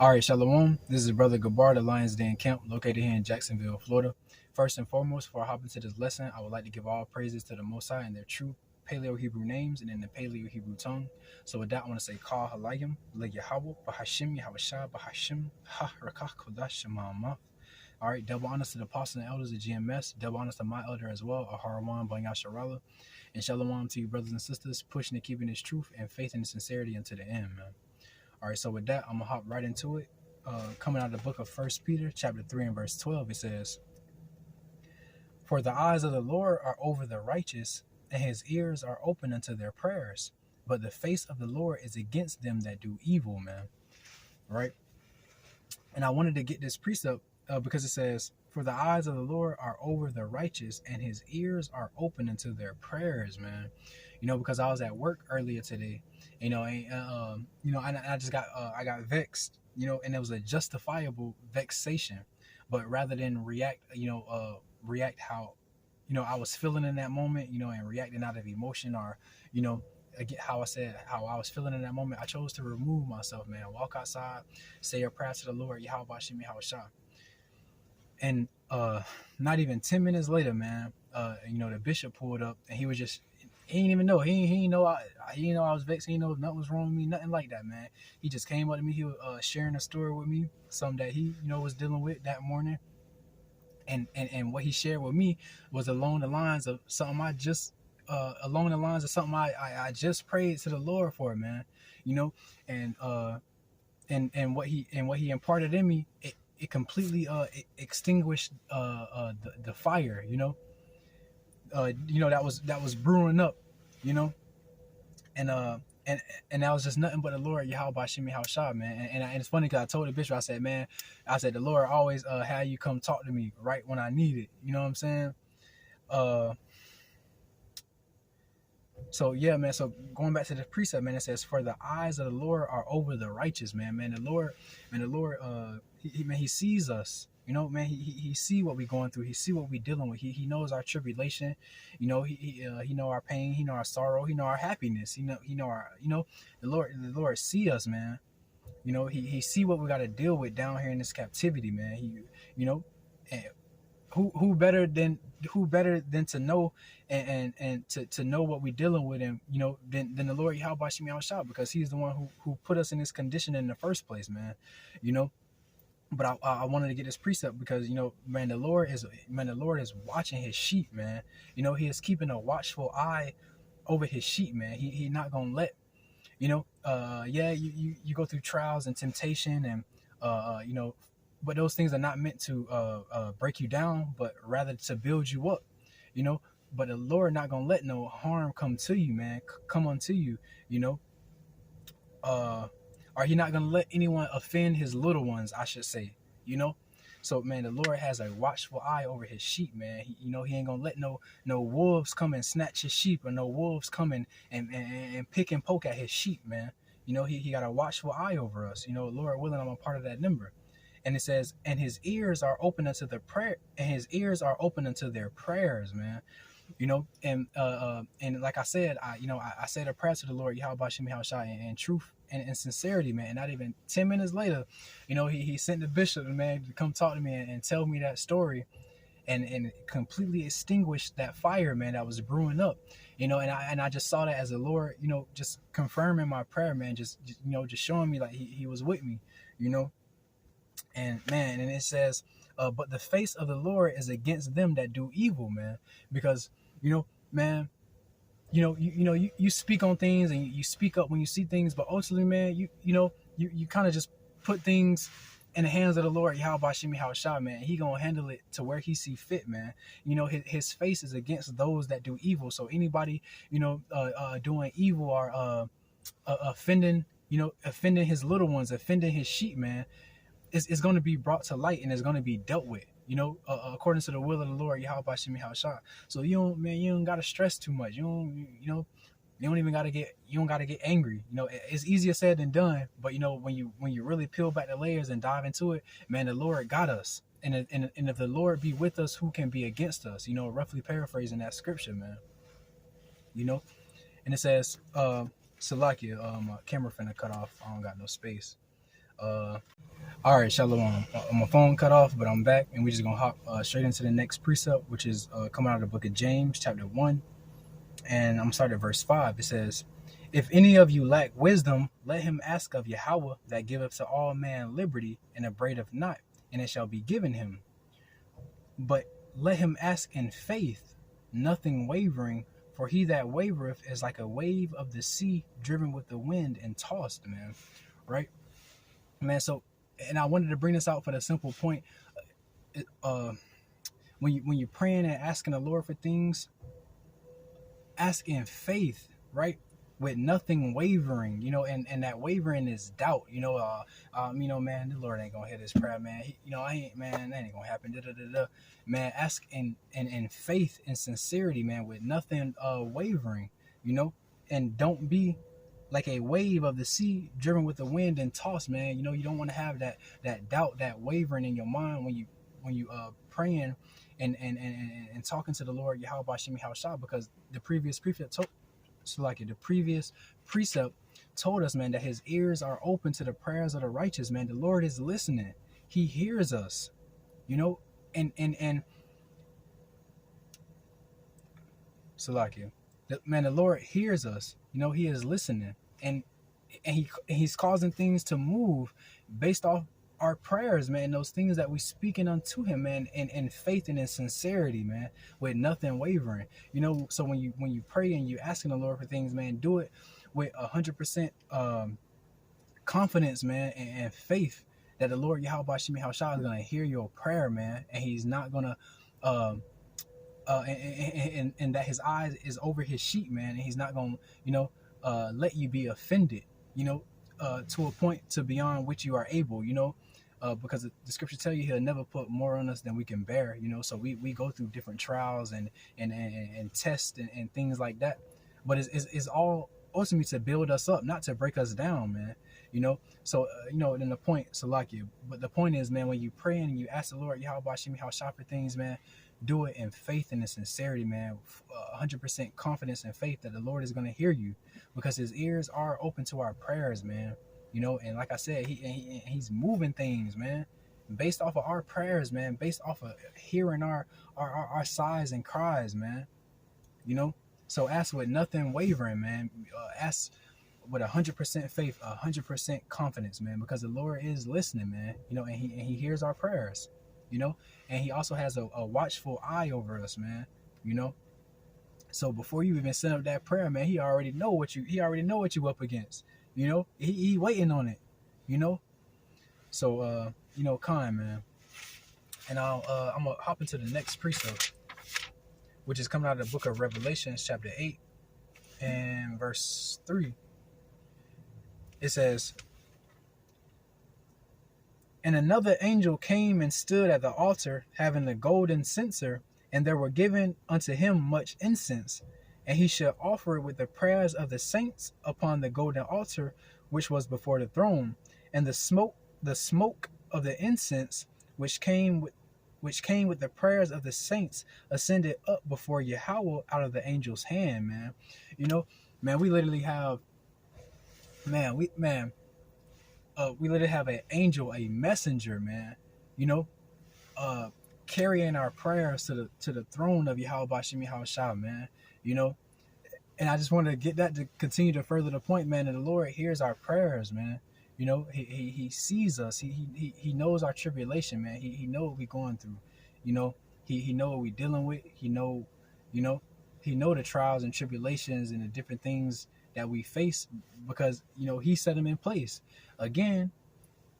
All right, Shalom. This is Brother Gabar, the Lions Den Camp, located here in Jacksonville, Florida. First and foremost, before I hop into this lesson, I would like to give all praises to the Most High and their true Paleo-Hebrew names and in the Paleo-Hebrew tongue. So with that, I want to say, Kal Halayim, Le Yahweh, Bahashim, Yahweh Bahashim, Ha Rakach Kodash Shema'amah. All right, double honors to the apostles and elders of GMS, double honors to my elder as well, Aharawan Banyasharala, and Shalom to you brothers and sisters, pushing and keeping this truth and faith and sincerity unto the end, man. All right, so with that, I'm going to hop right into it. Coming out of the book of 1 Peter, chapter 3 and verse 12, it says, "For the eyes of the Lord are over the righteous, and his ears are open unto their prayers. But the face of the Lord is against them that do evil," man. Right? And I wanted to get this precept because it says, "For the eyes of the Lord are over the righteous, and his ears are open unto their prayers," man. Because I was at work earlier today, I just got I got vexed, and it was a justifiable vexation, but rather than react how, I was feeling in that moment, and reacting out of emotion or, again, how I was feeling in that moment, I chose to remove myself, man. Walk outside, say a prayer to the Lord, Yahweh Shem Yahweh. And not even 10 minutes later, man, the bishop pulled up, and he was just, he didn't even know. He didn't know I was vexed. He didn't know nothing was wrong with me, nothing like that, man. He just came up to me. He was sharing a story with me, something that he, was dealing with that morning. And what he shared with me was along the lines of something I just prayed to the Lord for, man. And what he imparted in me, it completely extinguished the fire, that was brewing up, and that was just nothing but the Lord Yahweh Shemi Haushah, man. And it's funny because I told the bishop, I said, man, the Lord always had you come talk to me right when I need it. You know what I'm saying? So yeah, man. So going back to the precept, man, it says, "For the eyes of the Lord are over the righteous," man. The Lord, he sees us. Man, he see what we going through. He see what we dealing with. He knows our tribulation. He know our pain. He know our sorrow. He know our happiness. He know our, the Lord see us, man. He see what we got to deal with down here in this captivity, man. And who better than to know and to know what we're dealing with, and than the Lord Yahweh Shemi Yahweh, because he's the one who put us in this condition in the first place, man. But I wanted to get this precept because, man, the Lord is watching his sheep, man. He is keeping a watchful eye over his sheep, man. He not gonna let, you go through trials and temptation, and but those things are not meant to break you down, but rather to build you up, But the Lord not gonna let no harm come to you, man. Come unto you, or he not gonna let anyone offend his little ones, I should say, So, man, the Lord has a watchful eye over his sheep, man. He ain't gonna let no wolves come and snatch his sheep, or no wolves come and pick and poke at his sheep, man. He got a watchful eye over us. Lord willing, I'm a part of that number. And it says, "And his ears are open unto the prayer, and his ears are open unto their prayers," man. And like I said, I said a prayer to the Lord Yahweh Shemi Haushah in truth and sincerity, man. And not even 10 minutes later, he sent the bishop, man, to come talk to me and tell me that story, and completely extinguished that fire, man, that was brewing up, and I just saw that as the Lord, just confirming my prayer, man, just showing me like he was with me, and man, and it says, "But the face of the Lord is against them that do evil," man, because man, you speak on things and you speak up when you see things, but ultimately, man, you kind of just put things in the hands of the Lord Yahweh Shemi Haushah, man. He gonna handle it to where he see fit, man. His face is against those that do evil. So anybody doing evil or offending his little ones, offending his sheep, man, is going to be brought to light and is going to be dealt with, according to the will of the Lord Yahweh Shemi Haushah. So you don't gotta stress too much. You don't gotta get angry. It's easier said than done. But when you really peel back the layers and dive into it, man, the Lord got us. And if the Lord be with us, who can be against us? Roughly paraphrasing that scripture, man. And it says, Salakia, my camera finna cut off. I don't got no space. All right, Shalom. My phone cut off, but I'm back, and we're just gonna hop straight into the next precept, which is coming out of the book of James, chapter 1, and I'm starting at verse 5. It says, "If any of you lack wisdom, let him ask of Yahweh, that giveth to all man liberty, and upbraideth not, and it shall be given him. But let him ask in faith, nothing wavering, for he that wavereth is like a wave of the sea, driven with the wind and tossed." Man, right, man. So, and I wanted to bring this out for the simple point. Uh, when you're praying and asking the Lord for things, ask in faith, right? With nothing wavering, and that wavering is doubt, man, the Lord ain't gonna hear this prayer, man. That ain't gonna happen. Da, da, da, da. Man, ask in faith and sincerity, man, with nothing wavering, and don't be like a wave of the sea driven with the wind and tossed, man. You don't want to have that doubt, that wavering in your mind when you praying and talking to the Lord Yahweh Bashimi Haushah, because the previous precept told us, man, that his ears are open to the prayers of the righteous, man. The Lord is listening. He hears us, and Salakia. The Lord hears us. He is listening, and he's causing things to move based off our prayers, man. Those things that we speaking unto him, man, in faith and in sincerity, man, with nothing wavering. So when you pray and you asking the Lord for things, man, do it with 100% confidence, man, and faith that the Lord Yahweh Shemi Haushah is gonna hear your prayer, man, and he's not gonna and that his eyes is over his sheep, man, and he's not gonna let you be offended, to a point to beyond which you are able, because the scripture tell you he'll never put more on us than we can bear, so we go through different trials and tests and things like that, but it's all ultimately to build us up, not to break us down, man. So then the point, Salakia, but the point is, man, when you pray and you ask the Lord Yahweh Shemi Haushah for things, man, do it in faith and in sincerity, man. 100% confidence and faith that the Lord is going to hear you, because his ears are open to our prayers, man. And like I said, he's moving things, man, based off of our prayers, man, based off of hearing our sighs and cries, man. So ask with nothing wavering, man. Ask with 100% faith, 100% confidence, man, because the Lord is listening, man. And he hears our prayers. And he also has a watchful eye over us, man. So before you even send up that prayer, man, he already know what you up against. He waiting on it. So kind, man. And I'm gonna hop into the next precept, which is coming out of the book of Revelation, chapter 8 and verse 3. It says, "And another angel came and stood at the altar, having the golden censer, and there were given unto him much incense, and he should offer it with the prayers of the saints upon the golden altar which was before the throne. And the smoke of the incense which came with the prayers of the saints ascended up before Yahweh out of the angel's hand," man. Man, we literally have, we literally have an angel, a messenger, man, carrying our prayers to the throne of Yahweh Bashimi Haushah, man. And I just wanted to get that to continue to further the point, man, that the Lord hears our prayers, man. He sees us. He knows our tribulation, man. He know what we're going through. He know what we're dealing with. He know the trials and tribulations and the different things that we face, because he set them in place. Again,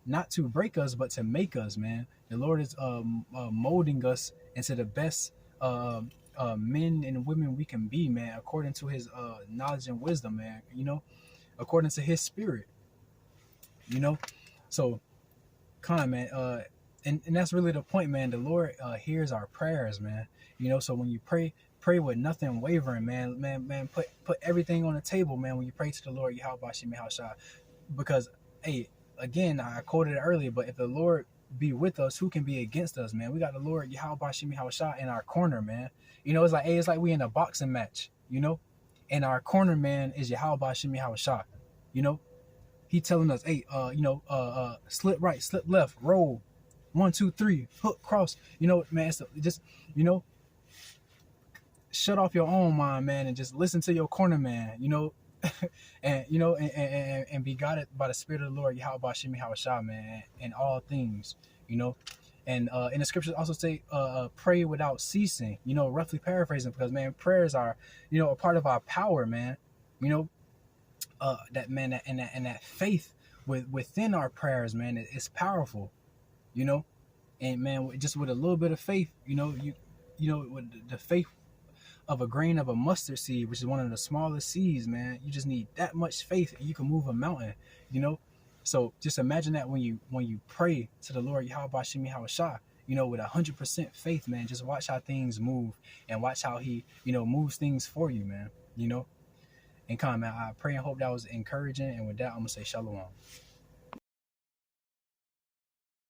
not to break us, but to make us, man. The Lord is molding us into the best men and women we can be, man, according to his knowledge and wisdom, man, according to his spirit, so man, and that's really the point, man. The Lord hears our prayers, man. So when you pray with nothing wavering, man, put everything on the table, man, when you pray to the Lord Yahweh Shemi Haushah, because, hey, again, I quoted it earlier, but if the Lord be with us, who can be against us, man? We got the Lord Yahweh Shemi Haushah in our corner, man. It's like we in a boxing match, and our corner man is Yahweh Shemi Haushah. He telling us, hey, slip right, slip left, roll, 1, 2, 3, hook, cross. Man, so just, you know, shut off your own mind, man, and just listen to your corner man, and and be guided by the Spirit of the Lord, Yahweh Shemi Hawashah, man, in all things, you know. And in the scriptures also say, pray without ceasing, roughly paraphrasing, because man, prayers are, a part of our power, man. That man, and that faith within our prayers, man, it's powerful, and man, just with a little bit of faith, with the faith of a grain of a mustard seed, which is one of the smallest seeds, man. You just need that much faith and you can move a mountain, So just imagine that when you pray to the Lord Yahweh Shemi Hawashah, with 100% faith, man. Just watch how things move and watch how he, moves things for you, man. And come on, man, I pray and hope that was encouraging. And with that, I'm gonna say shalom.